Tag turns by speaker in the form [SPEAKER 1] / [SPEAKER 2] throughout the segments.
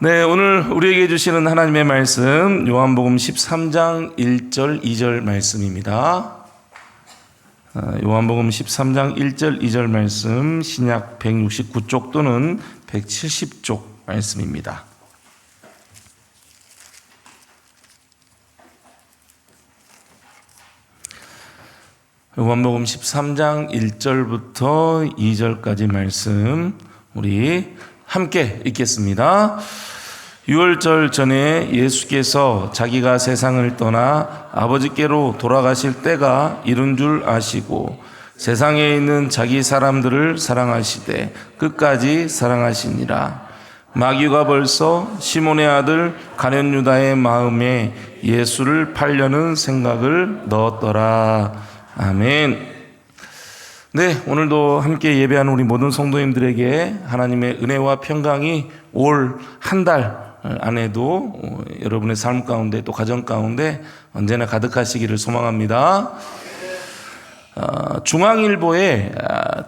[SPEAKER 1] 네, 오늘 우리에게 주시는 하나님의 말씀 요한복음 13장 1절 2절 말씀입니다. 요한복음 13장 1절 2절 말씀 신약 169쪽 또는 170쪽 말씀입니다. 요한복음 13장 1절부터 2절까지 말씀 우리 함께 읽겠습니다. 유월절 전에 예수께서 자기가 세상을 떠나 아버지께로 돌아가실 때가 이른 줄 아시고 세상에 있는 자기 사람들을 사랑하시되 끝까지 사랑하시니라. 마귀가 벌써 시몬의 아들 가룟 유다의 마음에 예수를 팔려는 생각을 넣었더라. 아멘. 네, 오늘도 함께 예배하는 우리 모든 성도님들에게 하나님의 은혜와 평강이 올 한 달 안에도 여러분의 삶 가운데 또 가정 가운데 언제나 가득하시기를 소망합니다. 중앙일보의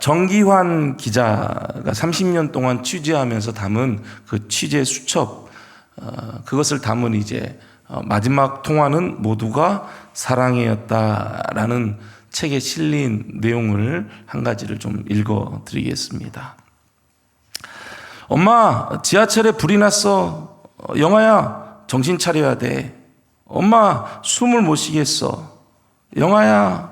[SPEAKER 1] 정기환 기자가 30년 동안 취재하면서 담은 그 취재 수첩, 그것을 담은 이제 마지막 통화는 모두가 사랑이었다라는 책에 실린 내용을 한 가지를 좀 읽어드리겠습니다. 엄마, 지하철에 불이 났어. 영아야, 정신 차려야 돼. 엄마, 숨을 못 쉬겠어. 영아야.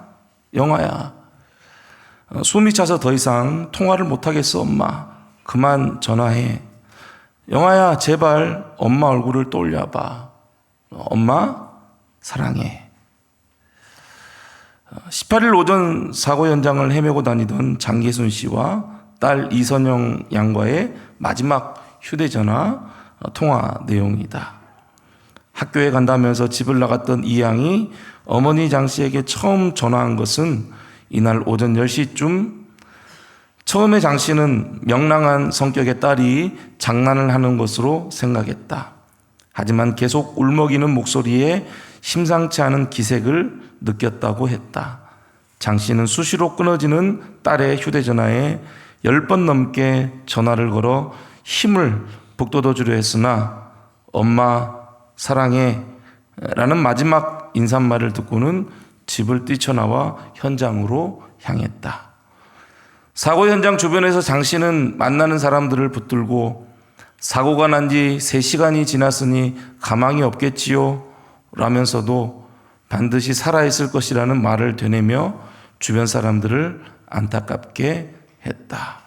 [SPEAKER 1] 숨이 차서 더 이상 통화를 못 하겠어, 엄마. 그만 전화해. 영아야, 제발 엄마 얼굴을 떠올려봐. 엄마, 사랑해. 18일 오전 사고 현장을 헤매고 다니던 장계순 씨와 딸 이선영 양과의 마지막 휴대전화 통화 내용이다. 학교에 간다면서 집을 나갔던 이 양이 어머니 장 씨에게 처음 전화한 것은 이날 오전 10시쯤. 처음에 장 씨는 명랑한 성격의 딸이 장난을 하는 것으로 생각했다. 하지만 계속 울먹이는 목소리에 심상치 않은 기색을 느꼈다고 했다. 장 씨는 수시로 끊어지는 딸의 휴대전화에 10번 넘게 전화를 걸어 힘을 북돋워주려 했으나 엄마 사랑해 라는 마지막 인사말을 듣고는 집을 뛰쳐나와 현장으로 향했다. 사고 현장 주변에서 장 씨는 만나는 사람들을 붙들고 사고가 난 지 3시간이 지났으니 가망이 없겠지요 라면서도 반드시 살아있을 것이라는 말을 되뇌며 주변 사람들을 안타깝게 했다.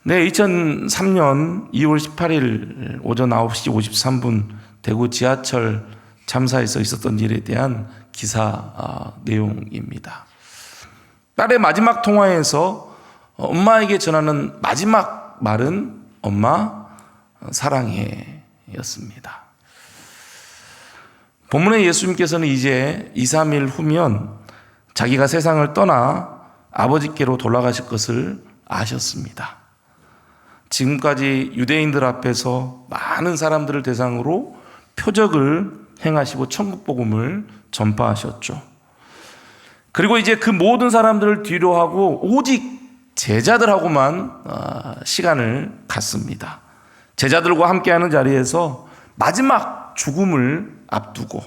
[SPEAKER 1] 네, 2003년 2월 18일 오전 9시 53분 대구 지하철 참사에서 있었던 일에 대한 기사 내용입니다. 딸의 마지막 통화에서 엄마에게 전하는 마지막 말은 엄마 사랑해 였습니다. 본문의 예수님께서는 이제 2, 3일 후면 자기가 세상을 떠나 아버지께로 돌아가실 것을 아셨습니다. 지금까지 유대인들 앞에서 많은 사람들을 대상으로 표적을 행하시고 천국복음을 전파하셨죠. 그리고 이제 그 모든 사람들을 뒤로하고 오직 제자들하고만 시간을 갖습니다. 제자들과 함께하는 자리에서 마지막 죽음을 앞두고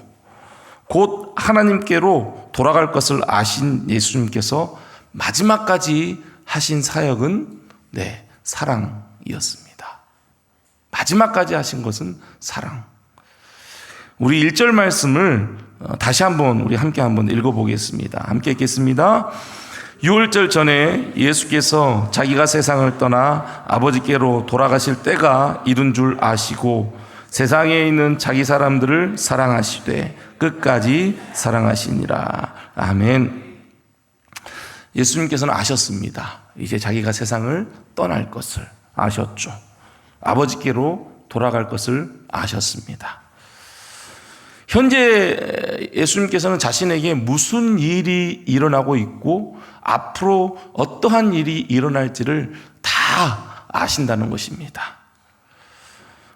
[SPEAKER 1] 곧 하나님께로 돌아갈 것을 아신 예수님께서 마지막까지 하신 사역은 사랑이었습니다. 마지막까지 하신 것은 사랑. 우리 1절 말씀을 다시 한번 우리 함께 한번 읽어보겠습니다. 함께 읽겠습니다. 유월절 전에 예수께서 자기가 세상을 떠나 아버지께로 돌아가실 때가 이른 줄 아시고 세상에 있는 자기 사람들을 사랑하시되 끝까지 사랑하시니라. 아멘. 예수님께서는 아셨습니다. 이제 자기가 세상을 떠날 것을 아셨죠. 아버지께로 돌아갈 것을 아셨습니다. 현재 예수님께서는 자신에게 무슨 일이 일어나고 있고 앞으로 어떠한 일이 일어날지를 다 아신다는 것입니다.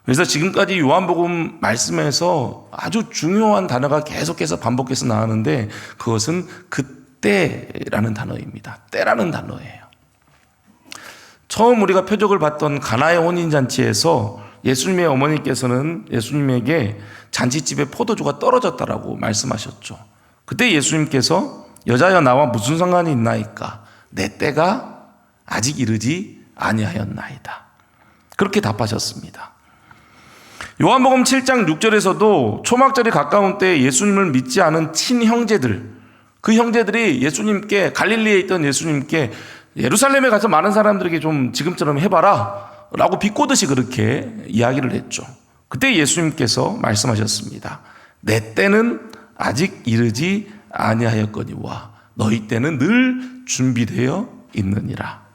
[SPEAKER 1] 그래서 지금까지 요한복음 말씀에서 아주 중요한 단어가 계속해서 반복해서 나오는데 그것은 그때라는 단어입니다. 때라는 단어예요. 처음 우리가 표적을 봤던 가나의 혼인잔치에서 예수님의 어머니께서는 예수님에게 잔치집에 포도주가 떨어졌다라고 말씀하셨죠. 그때 예수님께서 여자여 나와 무슨 상관이 있나이까? 내 때가 아직 이르지 아니하였나이다. 그렇게 답하셨습니다. 요한복음 7장 6절에서도 초막절이 가까운 때에 예수님을 믿지 않은 친형제들, 그 형제들이 예수님께, 갈릴리에 있던 예수님께 예루살렘에 가서 많은 사람들에게 좀 지금처럼 해봐라 라고 비꼬듯이 그렇게 이야기를 했죠. 그때 예수님께서 말씀하셨습니다. 내 때는 아직 이르지 아니하였거니와 너희 때는 늘 준비되어 있느니라.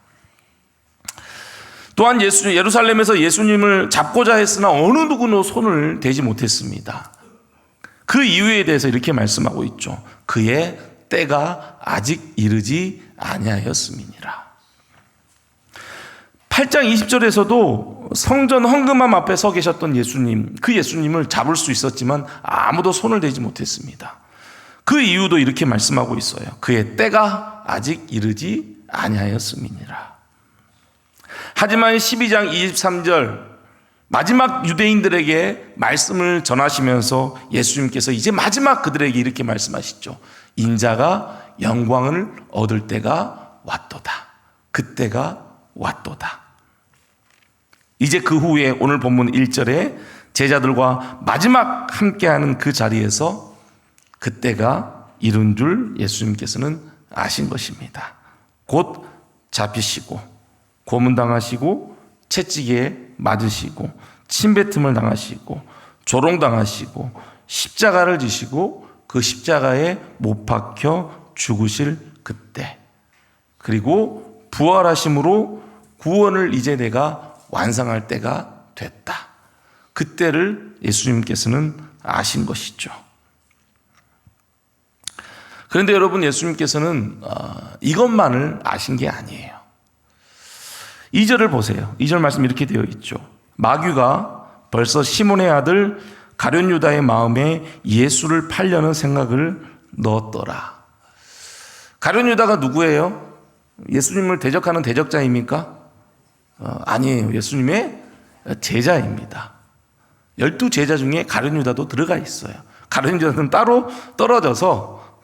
[SPEAKER 1] 또한 예루살렘에서 예수님을 잡고자 했으나 어느 누구도 손을 대지 못했습니다. 그 이유에 대해서 이렇게 말씀하고 있죠. 그의 때가 아직 이르지 아니하였음이니라. 8장 20절에서도 성전 헌금함 앞에 서 계셨던 예수님, 그 예수님을 잡을 수 있었지만 아무도 손을 대지 못했습니다. 그 이유도 이렇게 말씀하고 있어요. 그의 때가 아직 이르지 아니하였음이니라. 하지만 12장 23절 마지막 유대인들에게 말씀을 전하시면서 예수님께서 이제 마지막 그들에게 이렇게 말씀하시죠. 인자가 영광을 얻을 때가 왔도다. 그때가 왔도다. 이제 그 후에 오늘 본문 1절에 제자들과 마지막 함께하는 그 자리에서 그때가 이룬 줄 예수님께서는 아신 것입니다. 곧 잡히시고 고문당하시고 채찍에 맞으시고 침뱉음을 당하시고 조롱당하시고 십자가를 지시고 그 십자가에 못 박혀 죽으실 그때, 그리고 부활하심으로 구원을 이제 내가 완성할 때가 됐다. 그때를 예수님께서는 아신 것이죠. 그런데 여러분, 예수님께서는 이것만을 아신 게 아니에요. 2절을 보세요. 2절 말씀 이렇게 되어 있죠. 마귀가 벌써 시몬의 아들 가룟 유다의 마음에 예수를 팔려는 생각을 넣었더라. 가룟 유다가 누구예요? 예수님을 대적하는 대적자입니까? 아니에요. 예수님의 제자입니다. 12제자 중에 가룟 유다도 들어가 있어요. 가룟 유다는 따로 떨어져서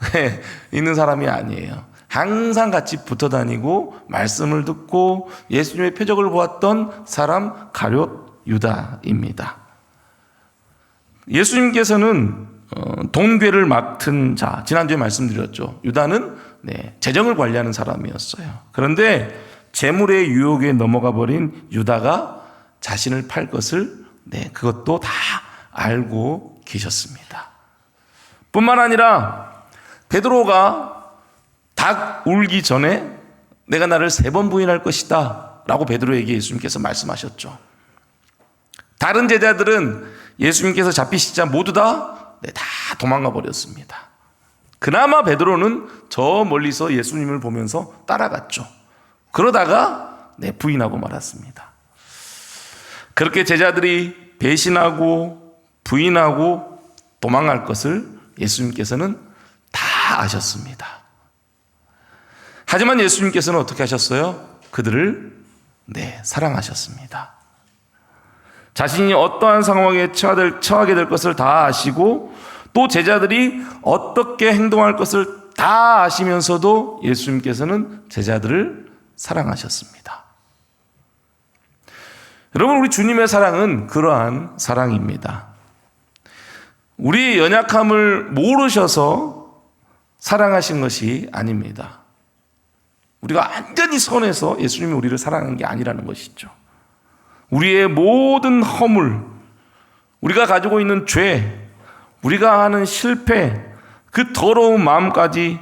[SPEAKER 1] 있는 사람이 아니에요. 항상 같이 붙어 다니고 말씀을 듣고 예수님의 표적을 보았던 사람 가룟 유다입니다. 예수님께서는 돈괴를 맡은 자, 지난주에 말씀드렸죠. 유다는 재정을 관리하는 사람이었어요. 그런데 재물의 유혹에 넘어가 버린 유다가 자신을 팔 것을 그것도 다 알고 계셨습니다. 뿐만 아니라 베드로가 닭 울기 전에 내가 나를 3번 부인할 것이다 라고 베드로에게 예수님께서 말씀하셨죠. 다른 제자들은 예수님께서 잡히시자 모두 다 도망가 버렸습니다. 그나마 베드로는 저 멀리서 예수님을 보면서 따라갔죠. 그러다가 부인하고 말았습니다. 그렇게 제자들이 배신하고 부인하고 도망갈 것을 예수님께서는 다 아셨습니다. 하지만 예수님께서는 어떻게 하셨어요? 그들을 사랑하셨습니다. 자신이 어떠한 상황에 처하게 될 것을 다 아시고 또 제자들이 어떻게 행동할 것을 다 아시면서도 예수님께서는 제자들을 사랑하셨습니다. 여러분, 우리 주님의 사랑은 그러한 사랑입니다. 우리의 연약함을 모르셔서 사랑하신 것이 아닙니다. 우리가 완전히 선해서 예수님이 우리를 사랑한 게 아니라는 것이죠. 우리의 모든 허물, 우리가 가지고 있는 죄, 우리가 하는 실패, 그 더러운 마음까지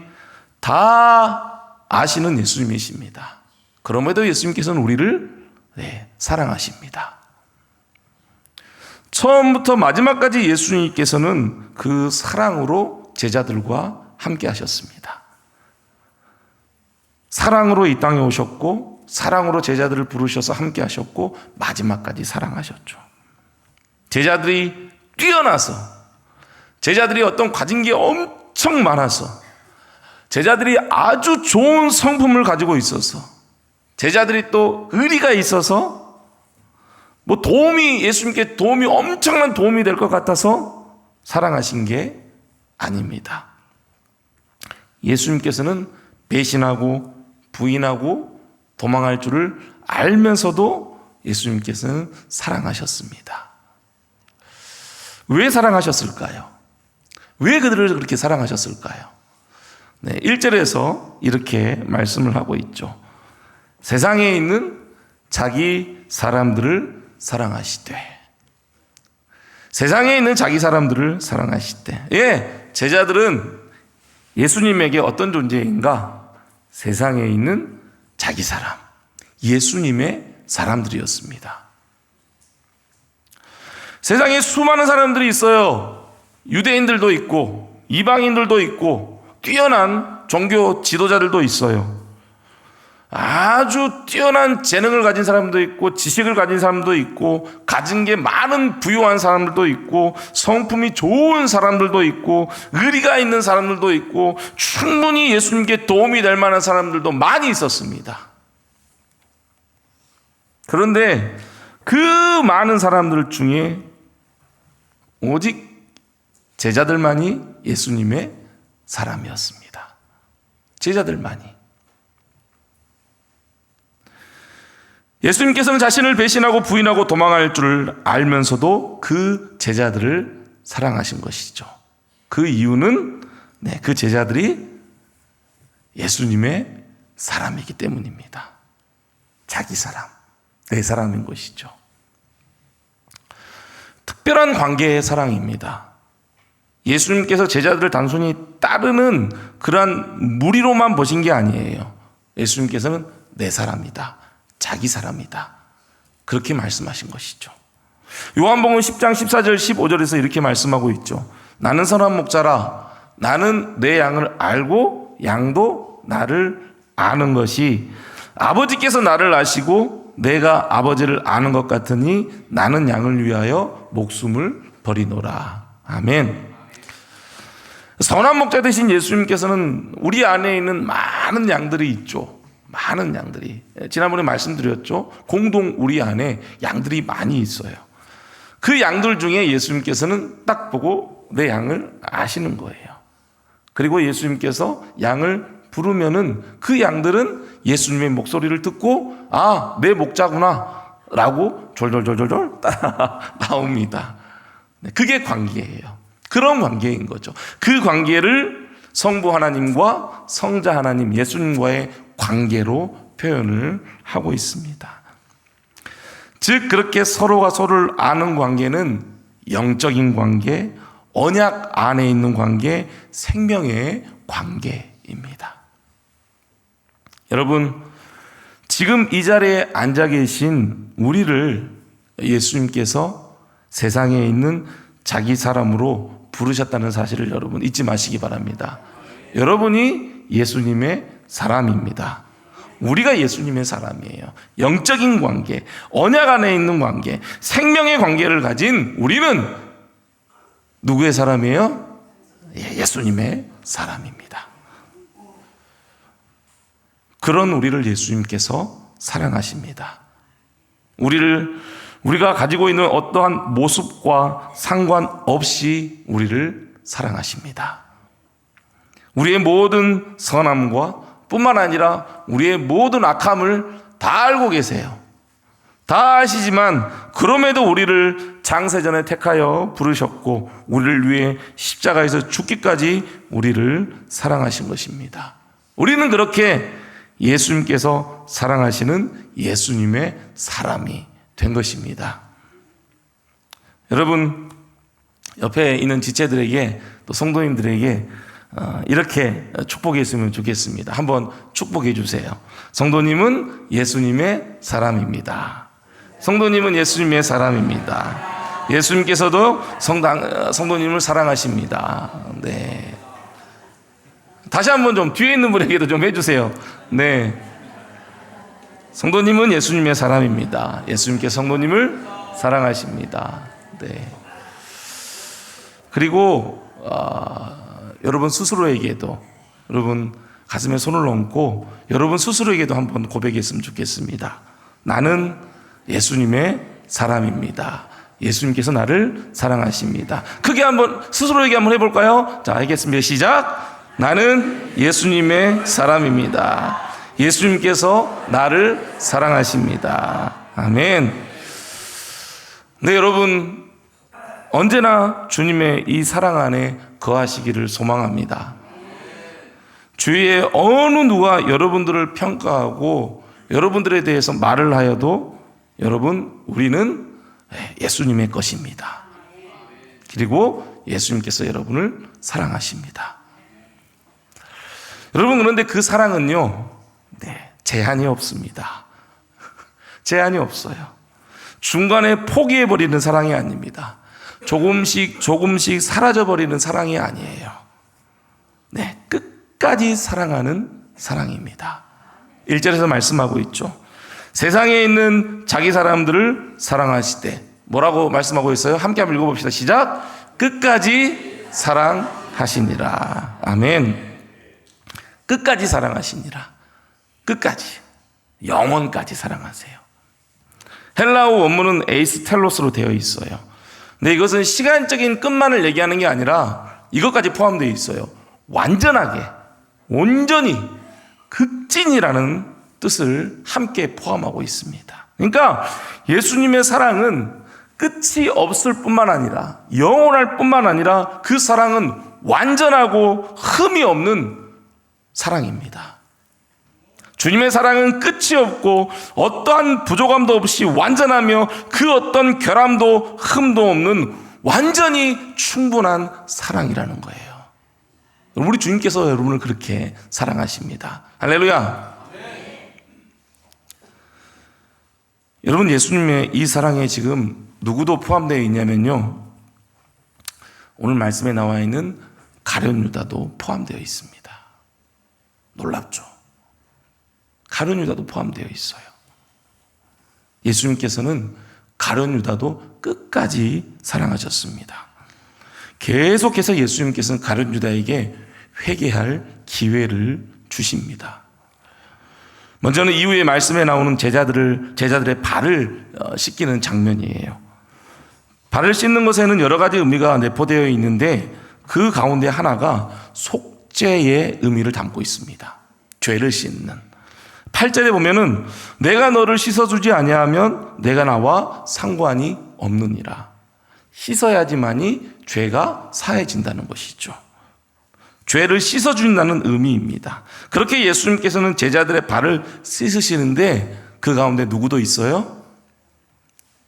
[SPEAKER 1] 다 아시는 예수님이십니다. 그럼에도 예수님께서는 우리를 사랑하십니다. 처음부터 마지막까지 예수님께서는 그 사랑으로 제자들과 함께 하셨습니다. 사랑으로 이 땅에 오셨고 사랑으로 제자들을 부르셔서 함께 하셨고 마지막까지 사랑하셨죠. 제자들이 뛰어나서, 제자들이 어떤 가진 게 엄청 많아서, 제자들이 아주 좋은 성품을 가지고 있어서, 제자들이 또 의리가 있어서 뭐 예수님께 도움이 엄청난 도움이 될 것 같아서 사랑하신 게 아닙니다. 예수님께서는 배신하고 부인하고 도망할 줄을 알면서도 예수님께서는 사랑하셨습니다. 왜 사랑하셨을까요? 왜 그들을 그렇게 사랑하셨을까요? 1절에서 이렇게 말씀을 하고 있죠. 세상에 있는 자기 사람들을 사랑하시되. 세상에 있는 자기 사람들을 사랑하시되. 제자들은 예수님에게 어떤 존재인가? 세상에 있는 자기 사람, 예수님의 사람들이었습니다. 세상에 수많은 사람들이 있어요. 유대인들도 있고 이방인들도 있고 뛰어난 종교 지도자들도 있어요. 아주 뛰어난 재능을 가진 사람도 있고 지식을 가진 사람도 있고 가진 게 많은 부유한 사람들도 있고 성품이 좋은 사람들도 있고 의리가 있는 사람들도 있고 충분히 예수님께 도움이 될 만한 사람들도 많이 있었습니다. 그런데 그 많은 사람들 중에 오직 제자들만이 예수님의 사람이었습니다. 제자들만이. 예수님께서는 자신을 배신하고 부인하고 도망할 줄을 알면서도 그 제자들을 사랑하신 것이죠. 그 이유는 그 제자들이 예수님의 사람이기 때문입니다. 자기 사람, 내 사람인 것이죠. 특별한 관계의 사랑입니다. 예수님께서 제자들을 단순히 따르는 그러한 무리로만 보신 게 아니에요. 예수님께서는 내 사람이다. 자기 사람이다. 그렇게 말씀하신 것이죠. 요한복음 10장 14절 15절에서 이렇게 말씀하고 있죠. 나는 선한 목자라. 나는 내 양을 알고 양도 나를 아는 것이 아버지께서 나를 아시고 내가 아버지를 아는 것 같으니 나는 양을 위하여 목숨을 버리노라. 아멘. 선한 목자 되신 예수님께서는 우리 안에 있는 많은 양들이 있죠. 많은 양들이. 지난번에 말씀드렸죠. 공동 우리 안에 양들이 많이 있어요. 그 양들 중에 예수님께서는 딱 보고 내 양을 아시는 거예요. 그리고 예수님께서 양을 부르면은 그 양들은 예수님의 목소리를 듣고 내 목자구나 라고 졸졸졸졸 따라 나옵니다. 그게 관계예요. 그런 관계인 거죠. 그 관계를 성부 하나님과 성자 하나님 예수님과의 관계로 표현을 하고 있습니다. 즉 그렇게 서로가 서로를 아는 관계는 영적인 관계, 언약 안에 있는 관계, 생명의 관계입니다. 여러분, 지금 이 자리에 앉아 계신 우리를 예수님께서 세상에 있는 자기 사람으로 부르셨다는 사실을 여러분 잊지 마시기 바랍니다. 여러분이 예수님의 사람입니다. 우리가 예수님의 사람이에요. 영적인 관계, 언약 안에 있는 관계, 생명의 관계를 가진 우리는 누구의 사람이에요? 예수님의 사람입니다. 그런 우리를 예수님께서 사랑하십니다. 우리가 가지고 있는 어떠한 모습과 상관없이 우리를 사랑하십니다. 우리의 모든 선함과 뿐만 아니라 우리의 모든 악함을 다 알고 계세요. 다 아시지만 그럼에도 우리를 창세전에 택하여 부르셨고 우리를 위해 십자가에서 죽기까지 우리를 사랑하신 것입니다. 우리는 그렇게 예수님께서 사랑하시는 예수님의 사람이 된 것입니다. 여러분, 옆에 있는 지체들에게 또 성도님들에게 이렇게 축복했으면 좋겠습니다. 한번 축복해 주세요. 성도님은 예수님의 사람입니다. 성도님은 예수님의 사람입니다. 예수님께서도 성도님을 사랑하십니다. 네. 다시 한번 좀 뒤에 있는 분에게도 좀 해주세요. 네. 성도님은 예수님의 사람입니다. 예수님께서 성도님을 사랑하십니다. 네. 그리고 여러분 스스로에게도 여러분 가슴에 손을 얹고 여러분 스스로에게도 한번 고백했으면 좋겠습니다. 나는 예수님의 사람입니다. 예수님께서 나를 사랑하십니다. 크게 한번 스스로에게 한번 해볼까요? 자, 알겠습니다. 시작. 나는 예수님의 사람입니다. 예수님께서 나를 사랑하십니다. 아멘. 네, 여러분 언제나 주님의 이 사랑 안에 거하시기를 소망합니다. 주위에 어느 누가 여러분들을 평가하고 여러분들에 대해서 말을 하여도 여러분, 우리는 예수님의 것입니다. 그리고 예수님께서 여러분을 사랑하십니다. 여러분, 그런데 그 사랑은요, 제한이 없습니다. 제한이 없어요. 중간에 포기해버리는 사랑이 아닙니다. 조금씩 사라져버리는 사랑이 아니에요. 끝까지 사랑하는 사랑입니다. 1절에서 말씀하고 있죠. 세상에 있는 자기 사람들을 사랑하시되, 뭐라고 말씀하고 있어요? 함께 한번 읽어봅시다. 시작. 끝까지 사랑하시니라. 아멘. 끝까지 사랑하시니라. 끝까지, 영원까지 사랑하세요. 헬라어 원문은 에이스텔로스로 되어 있어요. 근데 이것은 시간적인 끝만을 얘기하는 게 아니라 이것까지 포함되어 있어요. 완전하게, 온전히, 극진이라는 뜻을 함께 포함하고 있습니다. 그러니까 예수님의 사랑은 끝이 없을 뿐만 아니라, 영원할 뿐만 아니라 그 사랑은 완전하고 흠이 없는 사랑입니다. 주님의 사랑은 끝이 없고 어떠한 부족함도 없이 완전하며 그 어떤 결함도 흠도 없는 완전히 충분한 사랑이라는 거예요. 우리 주님께서 여러분을 그렇게 사랑하십니다. 할렐루야. 여러분, 예수님의 이 사랑에 지금 누구도 포함되어 있냐면요, 오늘 말씀에 나와 있는 가룟 유다도 포함되어 있습니다. 놀랍죠? 가룟 유다도 포함되어 있어요. 예수님께서는 가룟 유다도 끝까지 사랑하셨습니다. 계속해서 예수님께서는 가룟 유다에게 회개할 기회를 주십니다. 먼저는 이후에 말씀에 나오는 제자들의 발을 씻기는 장면이에요. 발을 씻는 것에는 여러 가지 의미가 내포되어 있는데 그 가운데 하나가 속죄의 의미를 담고 있습니다. 죄를 씻는. 8절에 보면은 내가 너를 씻어주지 아니하면 내가 나와 상관이 없느니라. 씻어야지만이 죄가 사해진다는 것이죠. 죄를 씻어준다는 의미입니다. 그렇게 예수님께서는 제자들의 발을 씻으시는데 그 가운데 누구도 있어요?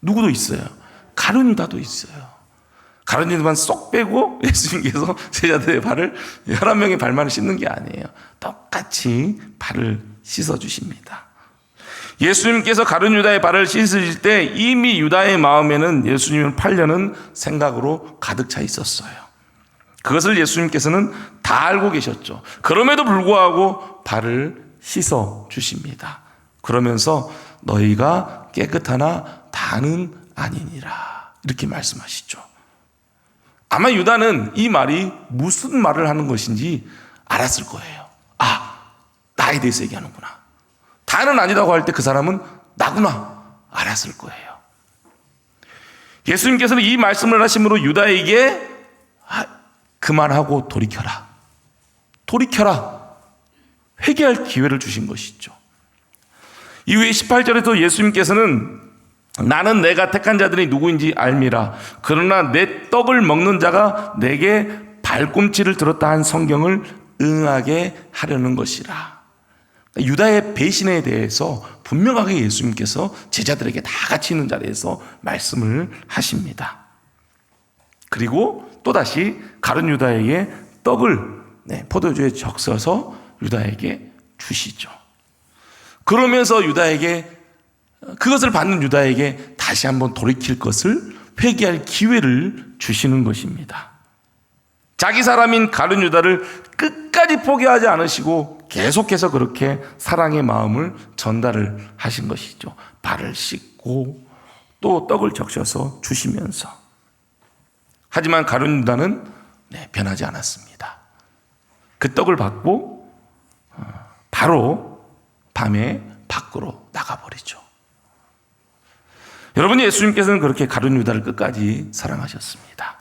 [SPEAKER 1] 누구도 있어요. 가룟 유다도 있어요. 가룟 유다만 쏙 빼고 예수님께서 제자들의 발을 11명의 발만을 씻는 게 아니에요. 똑같이 발을 씻어주십니다. 예수님께서 가룟 유다의 발을 씻으실 때 이미 유다의 마음에는 예수님을 팔려는 생각으로 가득 차 있었어요. 그것을 예수님께서는 다 알고 계셨죠. 그럼에도 불구하고 발을 씻어 주십니다. 그러면서 너희가 깨끗하나 다는 아니니라, 이렇게 말씀하시죠. 아마 유다는 이 말이 무슨 말을 하는 것인지 알았을 거예요. 나에 대해서 얘기하는구나. 다는 아니라고 할 때 그 사람은 나구나 알았을 거예요. 예수님께서는 이 말씀을 하심으로 유다에게 그만하고 돌이켜라. 회개할 기회를 주신 것이죠. 이후에 18절에서 예수님께서는 나는 내가 택한 자들이 누구인지 알미라. 그러나 내 떡을 먹는 자가 내게 발꿈치를 들었다 한 성경을 응하게 하려는 것이라. 유다의 배신에 대해서 분명하게 예수님께서 제자들에게 다 같이 있는 자리에서 말씀을 하십니다. 그리고 또다시 가룟 유다에게 떡을 포도주에 적셔서 유다에게 주시죠. 그러면서 그것을 받는 유다에게 다시 한번 돌이킬 것을 회개할 기회를 주시는 것입니다. 자기 사람인 가룟 유다를 끝까지 포기하지 않으시고 계속해서 그렇게 사랑의 마음을 전달을 하신 것이죠. 발을 씻고 또 떡을 적셔서 주시면서. 하지만 가룟 유다는 변하지 않았습니다. 그 떡을 받고 바로 밤에 밖으로 나가버리죠. 여러분, 예수님께서는 그렇게 가룟 유다를 끝까지 사랑하셨습니다.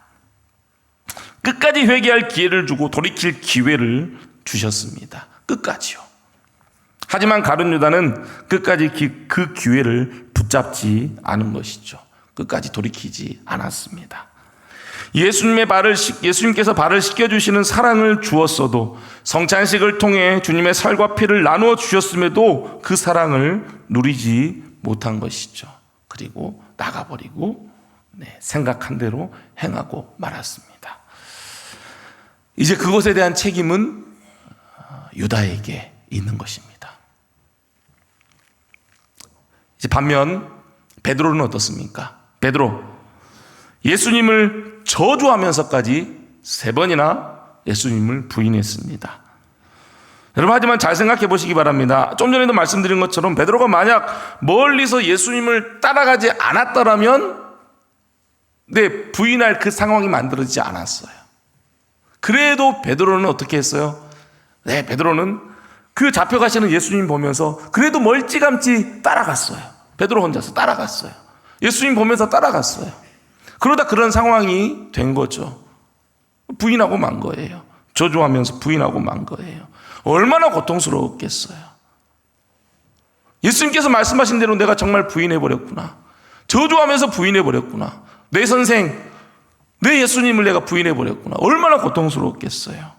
[SPEAKER 1] 끝까지 회개할 기회를 주고 돌이킬 기회를 주셨습니다. 끝까지요. 하지만 가룟 유다는 끝까지 그 기회를 붙잡지 않은 것이죠. 끝까지 돌이키지 않았습니다. 예수님께서 발을 씻겨주시는 사랑을 주었어도, 성찬식을 통해 주님의 살과 피를 나누어 주셨음에도 그 사랑을 누리지 못한 것이죠. 그리고 나가버리고 생각한 대로 행하고 말았습니다. 이제 그것에 대한 책임은 유다에게 있는 것입니다. 이제 반면 베드로는 어떻습니까? 베드로, 예수님을 저주하면서까지 3번이나 예수님을 부인했습니다. 여러분, 하지만 잘 생각해 보시기 바랍니다. 좀 전에도 말씀드린 것처럼 베드로가 만약 멀리서 예수님을 따라가지 않았더라면 부인할 그 상황이 만들어지지 않았어요. 그래도 베드로는 어떻게 했어요? 베드로는 그 잡혀가시는 예수님 보면서 그래도 멀찌감치 따라갔어요. 베드로 혼자서 따라갔어요. 예수님 보면서 따라갔어요. 그러다 그런 상황이 된 거죠. 부인하고 만 거예요. 저주하면서 부인하고 만 거예요. 얼마나 고통스러웠겠어요. 예수님께서 말씀하신 대로 내가 정말 부인해버렸구나. 저주하면서 부인해버렸구나. 내 선생, 내 예수님을 내가 부인해버렸구나. 얼마나 고통스러웠겠어요.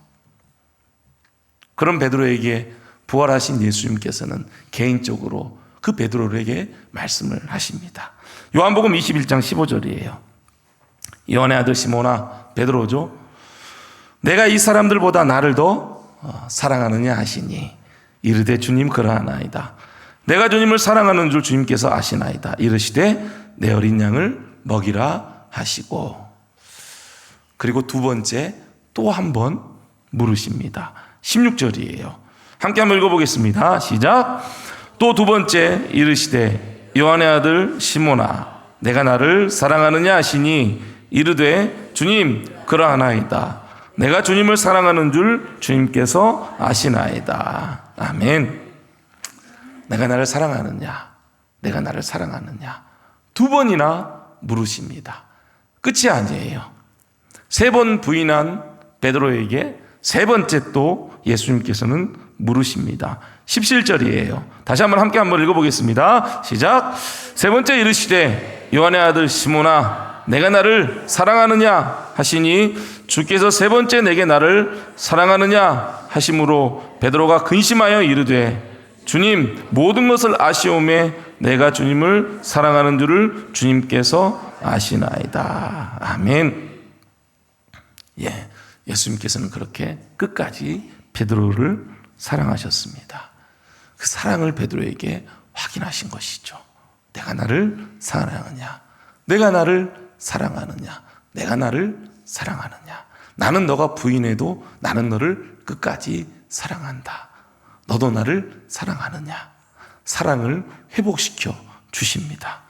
[SPEAKER 1] 그런 베드로에게 부활하신 예수님께서는 개인적으로 그 베드로에게 말씀을 하십니다. 요한복음 21장 15절이에요. 요한의 아들 시몬아, 베드로죠. 내가 이 사람들보다 나를 더 사랑하느냐 하시니 이르되 주님 그러하나이다. 내가 주님을 사랑하는 줄 주님께서 아시나이다. 이르시되 내 어린 양을 먹이라 하시고, 그리고 두 번째 또 한 번 물으십니다. 16절이에요. 함께 한번 읽어보겠습니다. 시작. 또 두 번째 이르시되 요한의 아들 시몬아, 내가 나를 사랑하느냐 하시니 이르되 주님 그러하나이다. 내가 주님을 사랑하는 줄 주님께서 아시나이다. 아멘. 내가 나를 사랑하느냐, 내가 나를 사랑하느냐, 2번이나 물으십니다. 끝이 아니에요. 3번 부인한 베드로에게 3번째 또 예수님께서는 물으십니다. 17절이에요. 다시 함께 한번 읽어보겠습니다. 시작. 3번째 이르시되 요한의 아들 시몬아, 내가 나를 사랑하느냐 하시니 주께서 3번째 내게 나를 사랑하느냐 하심으로 베드로가 근심하여 이르되 주님 모든 것을 아시오매 내가 주님을 사랑하는 줄을 주님께서 아시나이다. 아멘. 예수님께서는 그렇게 끝까지 베드로를 사랑하셨습니다. 그 사랑을 베드로에게 확인하신 것이죠. 내가 나를 사랑하느냐, 내가 나를 사랑하느냐, 내가 나를 사랑하느냐. 나는 너가 부인해도 나는 너를 끝까지 사랑한다. 너도 나를 사랑하느냐. 사랑을 회복시켜 주십니다.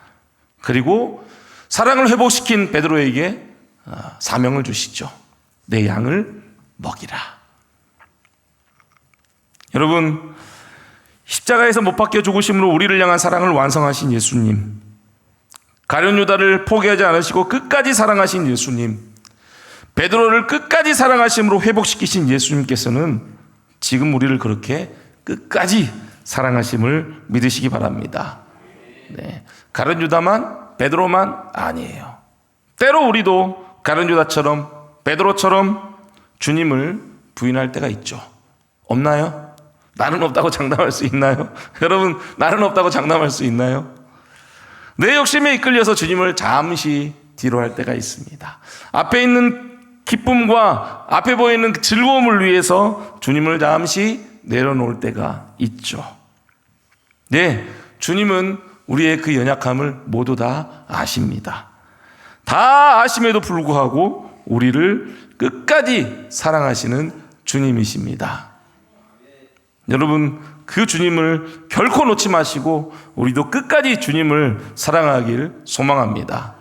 [SPEAKER 1] 그리고 사랑을 회복시킨 베드로에게 사명을 주시죠. 내 양을 먹이라. 여러분, 십자가에서 못 박혀 죽으심으로 우리를 향한 사랑을 완성하신 예수님, 가룟 유다를 포기하지 않으시고 끝까지 사랑하신 예수님, 베드로를 끝까지 사랑하심으로 회복시키신 예수님께서는 지금 우리를 그렇게 끝까지 사랑하심을 믿으시기 바랍니다. 가룟 유다만, 베드로만 아니에요. 때로 우리도 가룟 유다처럼 베드로처럼 주님을 부인할 때가 있죠. 없나요? 나는 없다고 장담할 수 있나요? 여러분, 나는 없다고 장담할 수 있나요? 내 욕심에 이끌려서 주님을 잠시 뒤로 할 때가 있습니다. 앞에 있는 기쁨과 앞에 보이는 즐거움을 위해서 주님을 잠시 내려놓을 때가 있죠. 주님은 우리의 그 연약함을 모두 다 아십니다. 다 아심에도 불구하고 우리를 끝까지 사랑하시는 주님이십니다. 여러분, 그 주님을 결코 놓지 마시고 우리도 끝까지 주님을 사랑하길 소망합니다.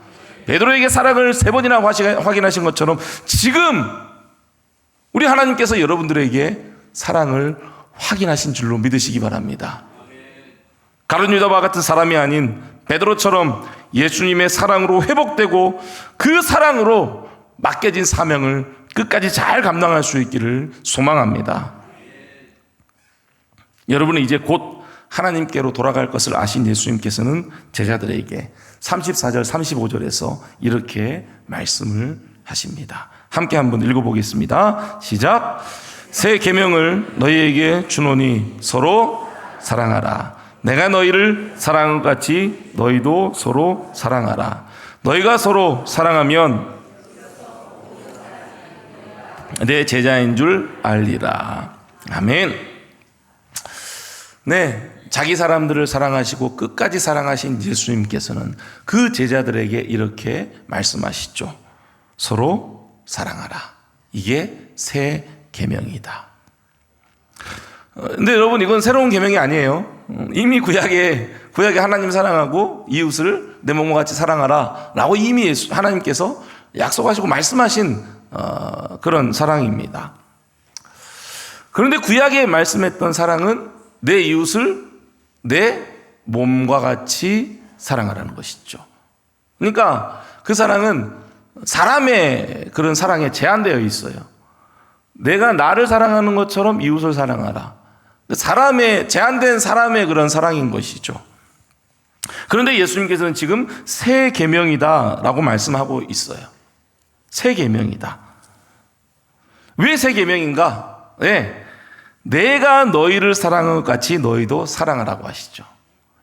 [SPEAKER 1] 베드로에게 사랑을 3번이나 확인하신 것처럼 지금 우리 하나님께서 여러분들에게 사랑을 확인하신 줄로 믿으시기 바랍니다. 가룟 유다와 같은 사람이 아닌 베드로처럼 예수님의 사랑으로 회복되고 그 사랑으로 맡겨진 사명을 끝까지 잘 감당할 수 있기를 소망합니다. 여러분은 이제 곧 하나님께로 돌아갈 것을 아신 예수님께서는 제자들에게 34절 35절에서 이렇게 말씀을 하십니다. 함께 한번 읽어보겠습니다. 시작. 새 계명을 너희에게 주노니 서로 사랑하라. 내가 너희를 사랑한 것 같이 너희도 서로 사랑하라. 너희가 서로 사랑하면 내 제자인 줄 알리라. 아멘. 네, 자기 사람들을 사랑하시고 끝까지 사랑하신 예수님께서는 그 제자들에게 이렇게 말씀하시죠. 서로 사랑하라. 이게 새 계명이다. 근데 여러분, 이건 새로운 계명이 아니에요. 이미 구약에 하나님 사랑하고 이웃을 내 몸과 같이 사랑하라 라고 이미 하나님께서 약속하시고 말씀하신 그런 사랑입니다. 그런데 구약에 말씀했던 사랑은 내 이웃을 내 몸과 같이 사랑하라는 것이죠. 그러니까 그 사랑은 사람의 그런 사랑에 제한되어 있어요. 내가 나를 사랑하는 것처럼 이웃을 사랑하라. 제한된 사람의 그런 사랑인 것이죠. 그런데 예수님께서는 지금 새 계명이다라고 말씀하고 있어요. 새 계명이다. 왜 새 계명인가? 네, 내가 너희를 사랑한 것 같이 너희도 사랑하라고 하시죠.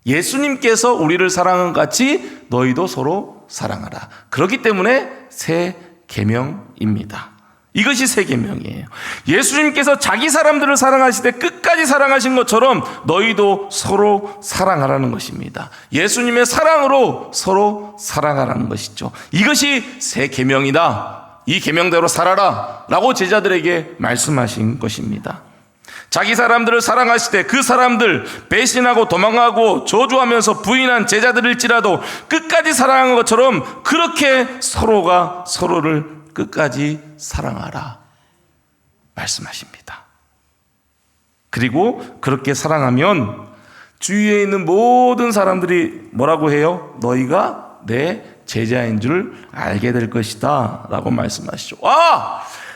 [SPEAKER 1] 예수님께서 우리를 사랑한 것 같이 너희도 서로 사랑하라. 그렇기 때문에 새 계명입니다. 이것이 새 계명이에요. 예수님께서 자기 사람들을 사랑하실 때 끝까지 사랑하신 것처럼 너희도 서로 사랑하라는 것입니다. 예수님의 사랑으로 서로 사랑하라는 것이죠. 이것이 새 계명이다. 이 계명대로 살아라 라고 제자들에게 말씀하신 것입니다. 자기 사람들을 사랑하실 때 그 사람들 배신하고 도망가고 저주하면서 부인한 제자들일지라도 끝까지 사랑한 것처럼 그렇게 서로가 서로를 끝까지 사랑하라 말씀하십니다. 그리고 그렇게 사랑하면 주위에 있는 모든 사람들이 뭐라고 해요? 너희가 내 제자인 줄 알게 될 것이다 라고 말씀하시죠.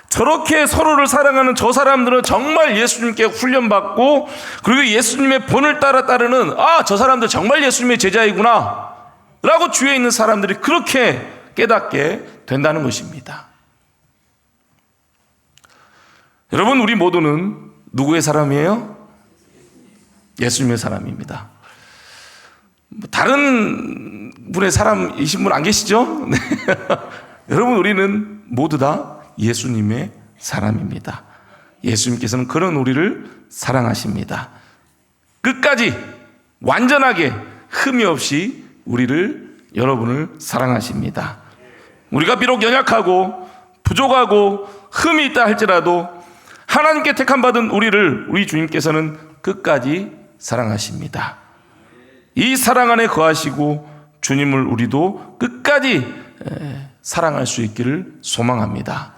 [SPEAKER 1] 저렇게 서로를 사랑하는 저 사람들은 정말 예수님께 훈련받고 그리고 예수님의 본을 따르는 저 사람들 정말 예수님의 제자이구나 라고 주위에 있는 사람들이 그렇게 깨닫게 된다는 것입니다. 여러분, 우리 모두는 누구의 사람이에요? 예수님의 사람입니다. 다른 분의 사람이신 분 안 계시죠? 네. 여러분, 우리는 모두 다 예수님의 사람입니다. 예수님께서는 그런 우리를 사랑하십니다. 끝까지 완전하게 흠이 없이 여러분을 사랑하십니다. 우리가 비록 연약하고 부족하고 흠이 있다 할지라도 하나님께 택함받은 우리 주님께서는 끝까지 사랑하십니다. 이 사랑 안에 거하시고 주님을 우리도 끝까지 사랑할 수 있기를 소망합니다.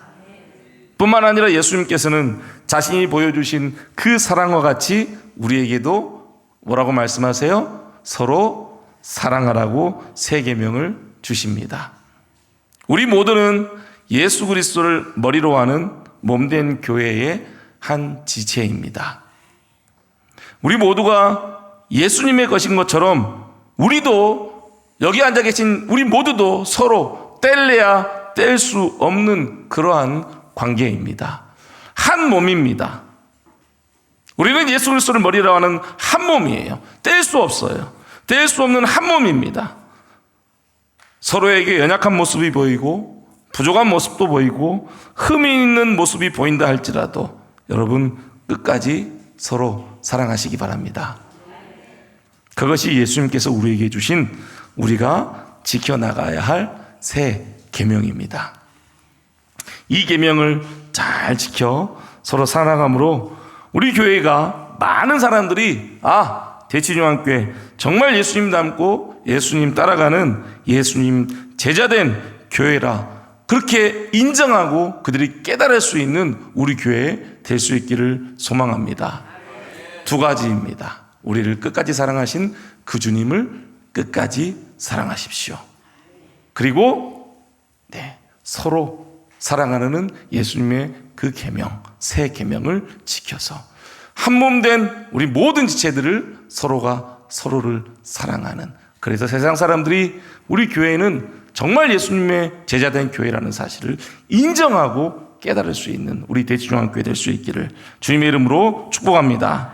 [SPEAKER 1] 뿐만 아니라 예수님께서는 자신이 보여주신 그 사랑과 같이 우리에게도 뭐라고 말씀하세요? 서로 사랑하라고 새 계명을 주십니다. 우리 모두는 예수 그리스도를 머리로 하는 몸된 교회의 한 지체입니다. 우리 모두가 예수님의 것인 것처럼 우리도 여기 앉아 계신 우리 모두도 서로 뗄래야 뗄 수 없는 그러한 관계입니다. 한 몸입니다. 우리는 예수 그리스도를 머리로 하는 한 몸이에요. 뗄 수 없어요. 뗄 수 없는 한 몸입니다. 서로에게 연약한 모습이 보이고 부족한 모습도 보이고 흠이 있는 모습이 보인다 할지라도 여러분 끝까지 서로 사랑하시기 바랍니다. 그것이 예수님께서 우리에게 주신 우리가 지켜나가야 할 새 계명입니다. 이 계명을 잘 지켜 서로 사랑함으로 우리 교회가 많은 사람들이 대치중앙교회 정말 예수님 닮고 예수님 따라가는 예수님 제자된 교회라 그렇게 인정하고 그들이 깨달을 수 있는 우리 교회 될 수 있기를 소망합니다. 두 가지입니다. 우리를 끝까지 사랑하신 그 주님을 끝까지 사랑하십시오. 그리고 서로 사랑하는 예수님의 그 계명, 새 계명을 지켜서 한 몸 된 우리 모든 지체들을 서로가 서로를 사랑하는, 그래서 세상 사람들이 우리 교회는 정말 예수님의 제자된 교회라는 사실을 인정하고 깨달을 수 있는 우리 대치중앙교회 될 수 있기를 주님의 이름으로 축복합니다.